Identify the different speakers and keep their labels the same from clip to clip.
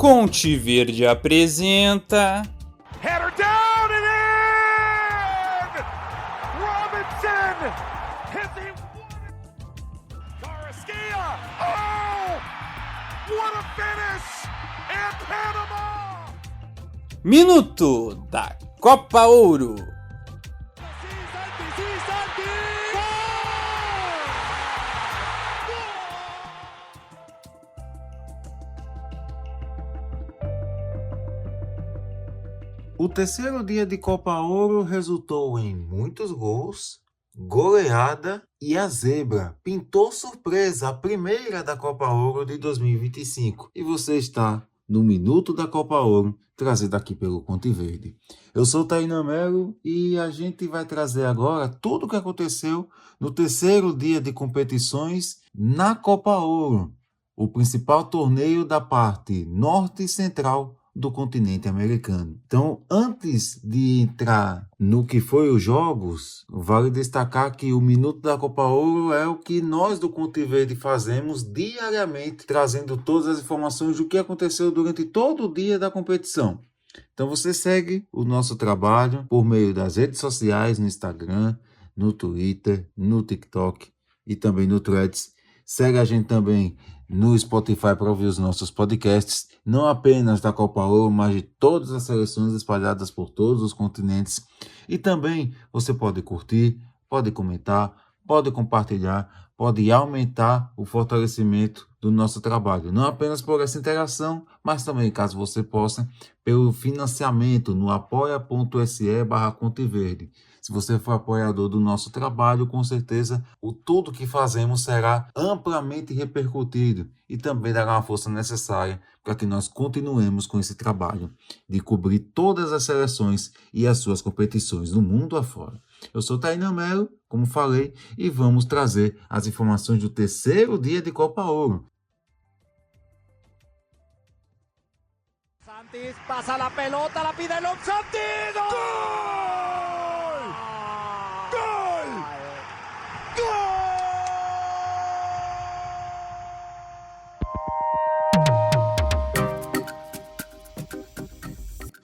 Speaker 1: Conte Verde apresenta...
Speaker 2: Header down and in! Robinson hits him. Carrasquilla. Oh! What a finish! And Panama!
Speaker 1: Minuto da Copa Ouro.
Speaker 3: O terceiro dia de Copa Ouro resultou em muitos gols, goleada e a zebra pintou surpresa, a primeira da Copa Ouro de 2025. E você está no Minuto da Copa Ouro, trazido aqui pelo Conte Verde. Eu sou Tainan Melo e a gente vai trazer agora tudo o que aconteceu no terceiro dia de competições na Copa Ouro, o principal torneio da parte norte e central do continente americano. Então, antes de entrar no que foi os jogos, vale destacar que o Minuto da Copa Ouro é o que nós do Conte Verde fazemos diariamente, trazendo todas as informações do que aconteceu durante todo o dia da competição. Então, você segue o nosso trabalho por meio das redes sociais, no Instagram, no Twitter, no TikTok e também no Threads. Segue a gente também no Spotify para ouvir os nossos podcasts, não apenas da Copa Ouro, mas de todas as seleções espalhadas por todos os continentes. E também você pode curtir, pode comentar, pode compartilhar, pode aumentar o fortalecimento do nosso trabalho. Não apenas por essa interação, mas também, caso você possa, pelo financiamento no apoia.se/Conteverde. Se você for apoiador do nosso trabalho, com certeza tudo que fazemos será amplamente repercutido e também dará uma força necessária para que nós continuemos com esse trabalho de cobrir todas as seleções e as suas competições no mundo afora. Eu sou Tainan Melo, como falei, e vamos trazer as informações do terceiro dia de Copa Ouro.
Speaker 2: Santis pasa la pelota, la pide Lon Santis. ¡Gol! ¡Gol! ¡Gol!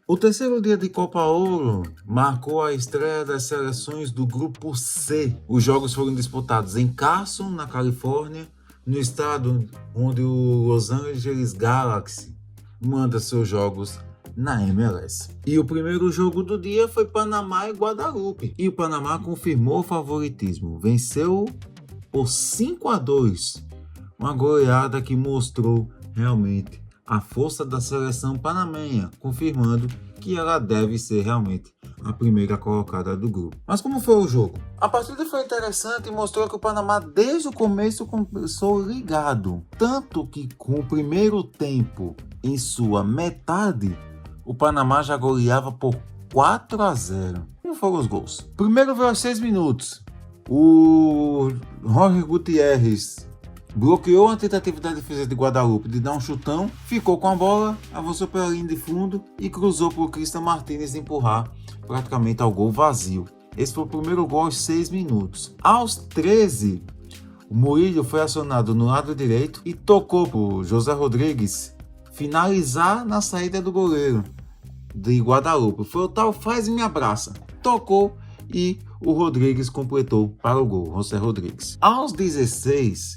Speaker 3: O terceiro dia de Copa Ouro marcou a estreia das seleções do Grupo C. Os jogos foram disputados em Carson, na Califórnia, no estado onde o Los Angeles Galaxy manda seus jogos na MLS. E o primeiro jogo do dia foi Panamá e Guadalupe. E o Panamá confirmou o favoritismo. Venceu por 5-2. Uma goleada que mostrou realmente a força da seleção panamenha, confirmando que ela deve ser realmente a primeira colocada do grupo. Mas como foi o jogo? A partida foi interessante e mostrou que o Panamá desde o começo começou ligado. Tanto que com o primeiro tempo em sua metade, o Panamá já goleava por 4-0. Como foram os gols? Primeiro veio aos 6 minutos. O Jorge Gutierrez bloqueou a tentativa da defesa de Guadalupe de dar um chutão, ficou com a bola, avançou pela linha de fundo e cruzou por Cristian Martínez empurrar praticamente ao gol vazio. Esse foi o primeiro gol aos 6 minutos. Aos 13, o Murillo foi acionado no lado direito e tocou para o José Rodrigues finalizar na saída do goleiro de Guadalupe. Foi o tal faz e me abraça. Tocou e o Rodrigues completou para o gol, José Rodrigues. Aos 16,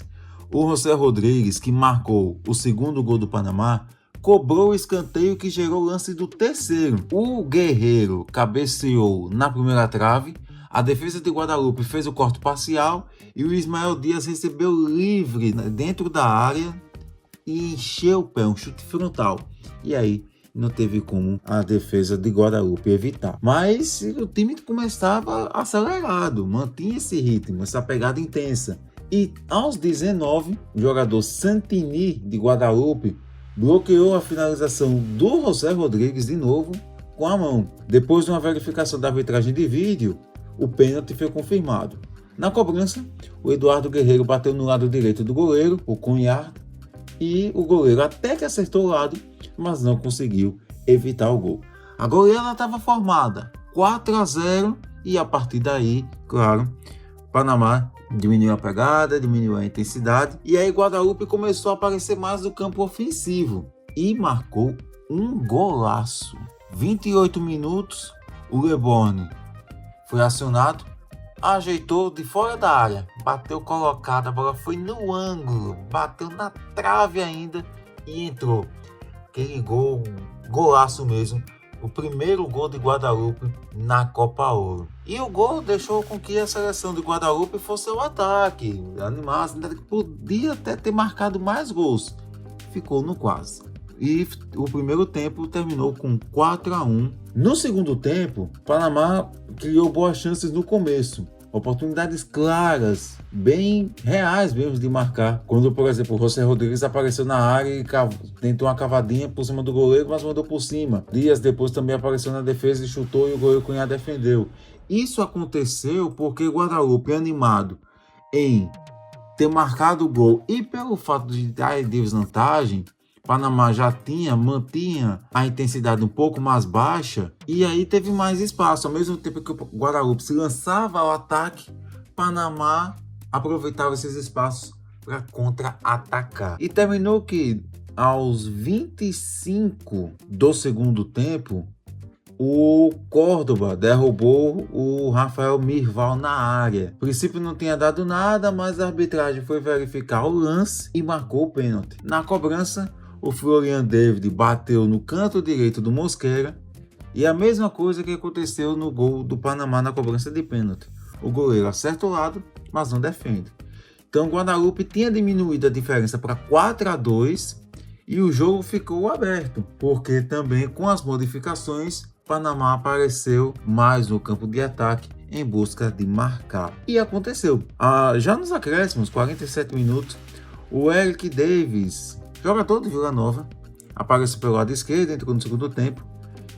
Speaker 3: o José Rodrigues, que marcou o segundo gol do Panamá, cobrou o escanteio que gerou o lance do terceiro. O Guerreiro cabeceou na primeira trave, a defesa de Guadalupe fez o corte parcial e o Ismael Dias recebeu livre dentro da área e encheu o pé, um chute frontal. E aí não teve como a defesa de Guadalupe evitar. Mas o time começava acelerado, mantinha esse ritmo, essa pegada intensa. E aos 19, o jogador Santini de Guadalupe bloqueou a finalização do José Rodrigues de novo com a mão. Depois de uma verificação da arbitragem de vídeo, o pênalti foi confirmado. Na cobrança, o Eduardo Guerreiro bateu no lado direito do goleiro, o Cunhar, e o goleiro até que acertou o lado, mas não conseguiu evitar o gol. A goleada estava formada 4-0 e a partir daí, claro, Panamá diminuiu a pegada, diminuiu a intensidade e aí Guadalupe começou a aparecer mais no campo ofensivo. e marcou um golaço. 28 minutos, o Leborgne foi acionado, ajeitou de fora da área, bateu colocado, a bola foi no ângulo, bateu na trave ainda e entrou. Aquele gol, golaço mesmo, o primeiro gol de Guadalupe na Copa Ouro. E o gol deixou com que a seleção de Guadalupe fosse ao ataque, animasse, podia até ter marcado mais gols, ficou no quase. E o primeiro tempo terminou com 4-1. No segundo tempo, o Panamá criou boas chances no começo. Oportunidades claras, bem reais mesmo de marcar. Quando, por exemplo, o José Rodrigues apareceu na área e tentou uma cavadinha por cima do goleiro, mas mandou por cima. Dias depois também apareceu na defesa e chutou e o goleiro Cunha defendeu. Isso aconteceu porque Guadalupe, animado em ter marcado o gol e pelo fato de dar desvantagem, Panamá já mantinha a intensidade um pouco mais baixa e aí teve mais espaço. Ao mesmo tempo que o Guadalupe se lançava ao ataque, Panamá aproveitava esses espaços para contra-atacar. E terminou que aos 25 do segundo tempo, o Córdoba derrubou o Rafael Mirval na área. A princípio não tinha dado nada, mas a arbitragem foi verificar o lance e marcou o pênalti. Na cobrança, o Florian David bateu no canto direito do Mosquera e a mesma coisa que aconteceu no gol do Panamá na cobrança de pênalti. O goleiro acerta o lado, mas não defende. Então o Guadalupe tinha diminuído a diferença para 4-2 e o jogo ficou aberto, porque também com as modificações, Panamá apareceu mais no campo de ataque em busca de marcar. E aconteceu. Já nos acréscimos, 47 minutos, o Eric Davis, jogador do Vila Nova, apareceu pelo lado esquerdo, entrou no segundo tempo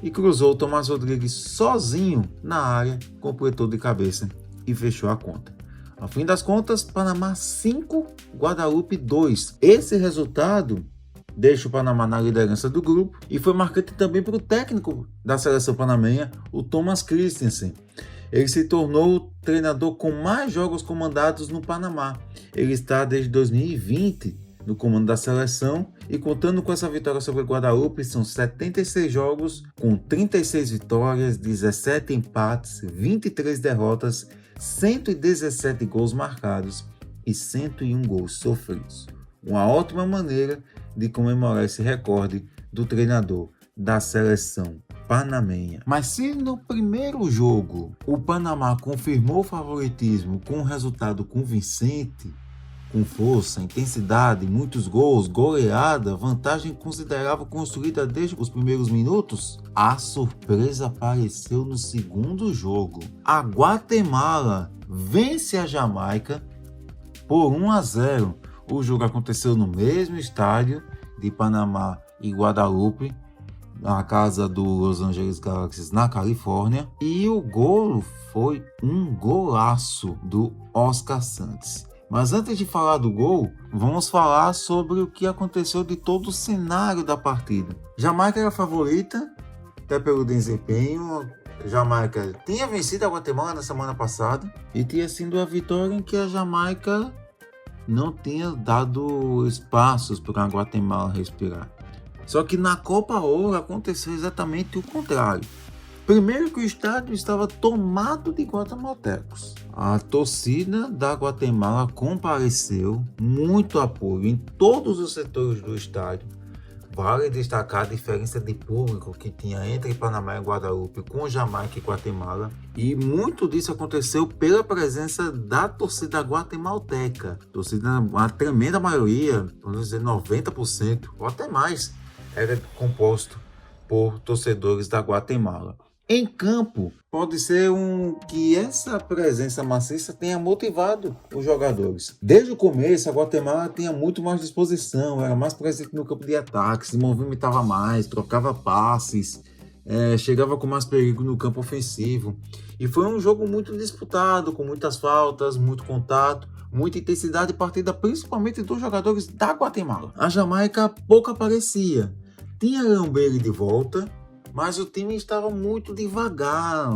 Speaker 3: e cruzou o Tomás Rodrigues sozinho na área, completou de cabeça e fechou a conta. Ao fim das contas, Panamá 5, Guadalupe 2. Esse resultado deixa o Panamá na liderança do grupo e foi marcante também para o técnico da seleção panamenha, o Thomas Christensen. Ele se tornou o treinador com mais jogos comandados no Panamá. Ele está desde 2020 no comando da seleção e contando com essa vitória sobre o Guadalupe, são 76 jogos com 36 vitórias, 17 empates, 23 derrotas, 117 gols marcados e 101 gols sofridos. Uma ótima maneira de comemorar esse recorde do treinador da seleção panamenha. Mas se no primeiro jogo o Panamá confirmou o favoritismo com um resultado convincente, com força, intensidade, muitos gols, goleada, vantagem considerável construída desde os primeiros minutos, a surpresa apareceu no segundo jogo. A Guatemala vence a Jamaica por 1-0. O jogo aconteceu no mesmo estádio de Panamá e Guadalupe, na casa do Los Angeles Galaxy na Califórnia, e o gol foi um golaço do Oscar Santos. Mas antes de falar do gol, vamos falar sobre o que aconteceu de todo o cenário da partida. Jamaica era a favorita, até pelo desempenho. Jamaica tinha vencido a Guatemala na semana passada e tinha sido a vitória em que a Jamaica não tinha dado espaços para a Guatemala respirar. Só que na Copa Ouro aconteceu exatamente o contrário. Primeiro que o estádio estava tomado de guatemaltecos. A torcida da Guatemala compareceu, muito apoio em todos os setores do estádio. Vale destacar a diferença de público que tinha entre Panamá e Guadalupe com Jamaica e Guatemala. E muito disso aconteceu pela presença da torcida guatemalteca. Torcida, uma tremenda maioria, vamos dizer 90% ou até mais, era composto por torcedores da Guatemala. Em campo, pode ser que essa presença maciça tenha motivado os jogadores. Desde o começo, a Guatemala tinha muito mais disposição, era mais presente no campo de ataque, se movimentava mais, trocava passes, chegava com mais perigo no campo ofensivo. E foi um jogo muito disputado, com muitas faltas, muito contato, muita intensidade partida principalmente dos jogadores da Guatemala. A Jamaica pouco aparecia. Tinha Lambele de volta, mas o time estava muito devagar,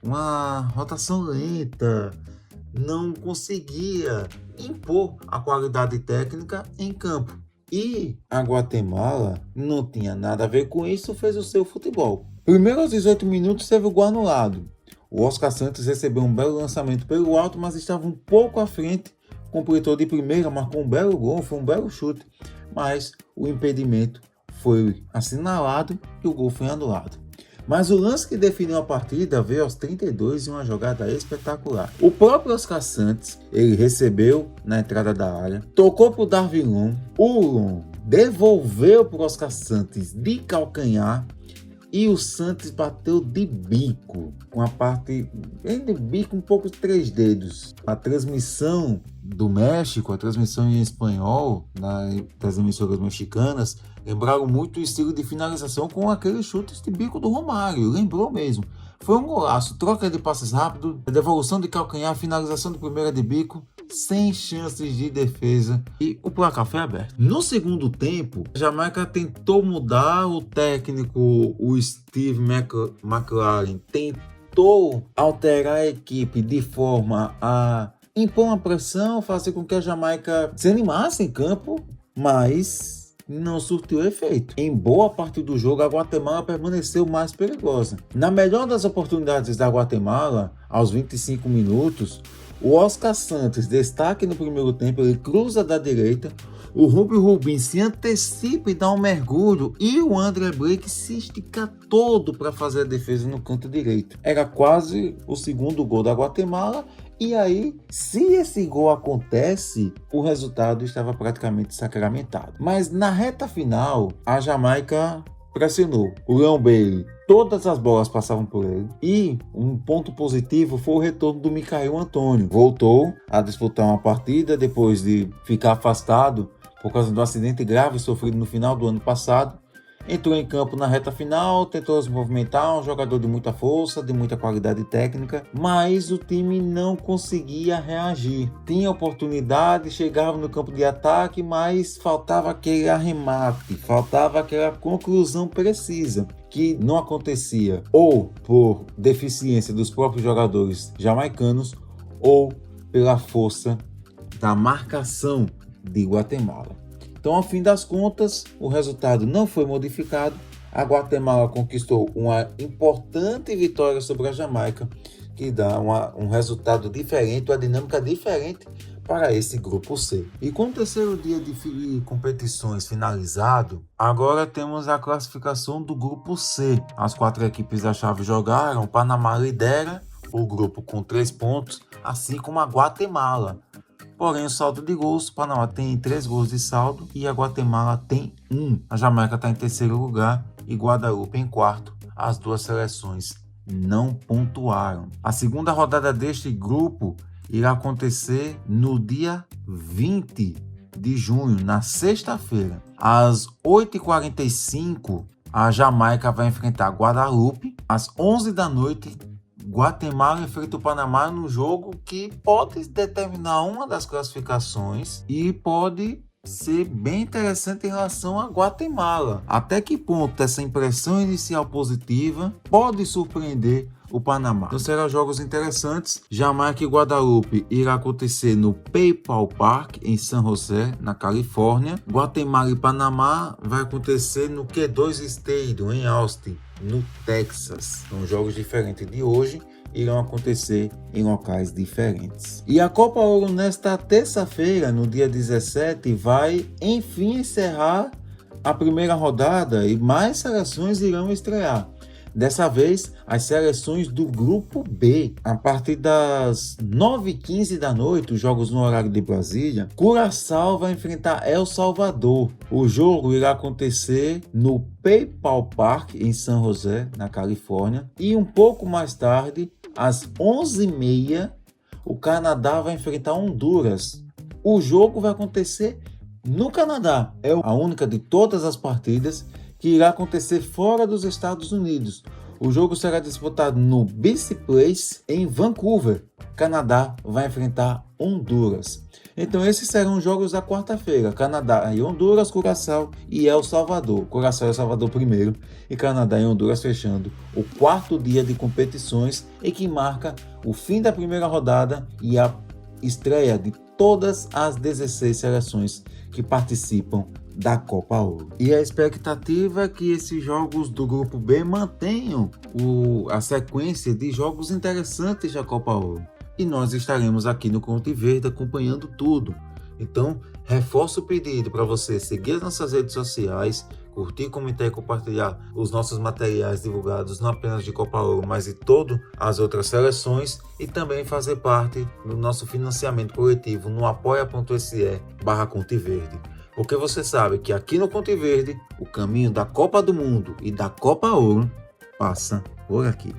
Speaker 3: uma rotação lenta, não conseguia impor a qualidade técnica em campo. E a Guatemala não tinha nada a ver com isso, fez o seu futebol. Primeiro aos 18 minutos teve o gol anulado. O Oscar Santos recebeu um belo lançamento pelo alto, mas estava um pouco à frente. Completou de primeira, marcou um belo gol, foi um belo chute. Mas o impedimento foi assinalado e o gol foi anulado. Mas o lance que definiu a partida veio aos 32 em uma jogada espetacular. O próprio Oscar Santos, ele recebeu na entrada da área, tocou para o Darwin Long, o Long devolveu para o Oscar Santos de calcanhar e o Santos bateu de bico, com a parte de bico um pouco de 3 dedos. A transmissão do México, a transmissão em espanhol das emissoras mexicanas, lembraram muito o estilo de finalização com aqueles chutes de bico do Romário, lembrou mesmo. Foi um golaço, troca de passes rápido, devolução de calcanhar, finalização de primeira de bico, sem chances de defesa e o placar foi aberto. No segundo tempo, a Jamaica tentou mudar, o técnico, o Steve McLaren, tentou alterar a equipe de forma a impor uma pressão, fazer com que a Jamaica se animasse em campo, mas não surtiu efeito. Em boa parte do jogo, a Guatemala permaneceu mais perigosa. Na melhor das oportunidades da Guatemala, aos 25 minutos, o Oscar Santos, destaque no primeiro tempo, ele cruza da direita, o Rubio Rubin se antecipa e dá um mergulho e o André Blake se estica todo para fazer a defesa no canto direito. Era quase o segundo gol da Guatemala. E aí, se esse gol acontece, o resultado estava praticamente sacramentado. Mas na reta final, a Jamaica pressionou. O Leon Bailey, todas as bolas passavam por ele. E um ponto positivo foi o retorno do Micael Antônio. Voltou a disputar uma partida depois de ficar afastado por causa do acidente grave sofrido no final do ano passado. Entrou em campo na reta final, tentou se movimentar, um jogador de muita força, de muita qualidade técnica, mas o time não conseguia reagir. Tinha oportunidade, chegava no campo de ataque, mas faltava aquele arremate, faltava aquela conclusão precisa, que não acontecia ou por deficiência dos próprios jogadores jamaicanos ou pela força da marcação de Guatemala. Então, ao fim das contas, o resultado não foi modificado. A Guatemala conquistou uma importante vitória sobre a Jamaica, que dá um resultado diferente, uma dinâmica diferente para esse grupo C. E com o terceiro dia de competições finalizado, agora temos a classificação do grupo C. As 4 equipes da chave jogaram, o Panamá lidera o grupo com 3 pontos, assim como a Guatemala. Porém, o saldo de gols, o Panamá tem 3 gols de saldo e a Guatemala tem 1. A Jamaica está em terceiro lugar e Guadalupe em quarto. As duas seleções não pontuaram. A segunda rodada deste grupo irá acontecer no dia 20 de junho, na sexta-feira. Às 8h45, a Jamaica vai enfrentar Guadalupe. Às 11 da noite, Guatemala enfrenta o Panamá no jogo que pode determinar uma das classificações e pode ser bem interessante em relação a Guatemala. Até que ponto essa impressão inicial positiva pode surpreender o Panamá? Então serão jogos interessantes. Jamaica e Guadalupe irá acontecer no PayPal Park em San José, na Califórnia. Guatemala e Panamá vai acontecer no Q2 Stadium em Austin, no Texas. São jogos diferentes de hoje, irão acontecer em locais diferentes. E a Copa Ouro nesta terça-feira, no dia 17, vai enfim encerrar a primeira rodada e mais seleções irão estrear. Dessa vez, as seleções do Grupo B. A partir das 9h15 da noite, os jogos no horário de Brasília, Curaçao vai enfrentar El Salvador. O jogo irá acontecer no PayPal Park, em San José, na Califórnia. E um pouco mais tarde, às 11h30, o Canadá vai enfrentar Honduras. O jogo vai acontecer no Canadá. É a única de todas as partidas que irá acontecer fora dos Estados Unidos. O jogo será disputado no BC Place, em Vancouver. Canadá vai enfrentar Honduras. Então esses serão os jogos da quarta-feira. Canadá e Honduras, Curaçao e El Salvador. Curaçao e El Salvador primeiro e Canadá e Honduras fechando o 4º dia de competições e que marca o fim da primeira rodada e a estreia de todas as 16 seleções que participam da Copa Ouro. E a expectativa é que esses jogos do grupo B mantenham a sequência de jogos interessantes da Copa Ouro. E nós estaremos aqui no Conte Verde acompanhando tudo. Então, reforço o pedido para você seguir as nossas redes sociais, curtir, comentar e compartilhar os nossos materiais divulgados não apenas de Copa Ouro, mas de todas as outras seleções, e também fazer parte do nosso financiamento coletivo no apoia.se/Conte Verde. Porque você sabe que aqui no Conte Verde, o caminho da Copa do Mundo e da Copa Ouro passa por aqui.